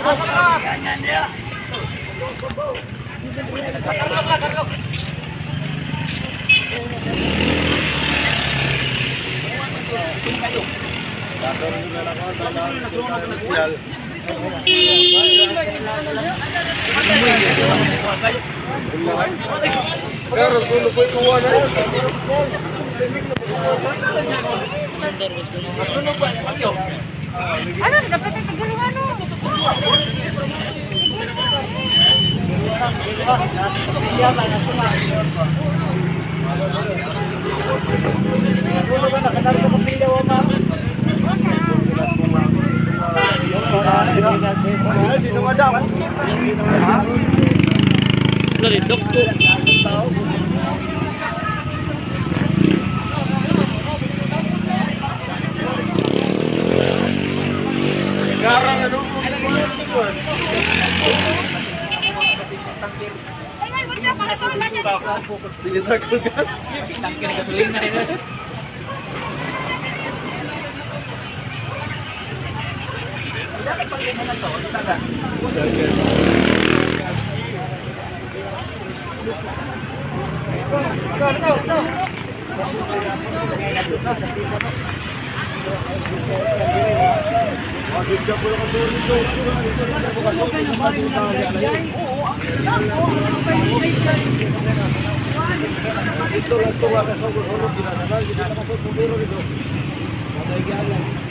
Ganyan dia. Karlok. Pero sulo po ituwa na yun. Masunog ba yung bagyo? Ano, dapat itagalong ano? Tinisa ko gas. Tangke na gasolina ini. Dapat paglingan na to, taga. Ito last to ka sa ulo kita na kita masuk pumiro dito. Matay gyal.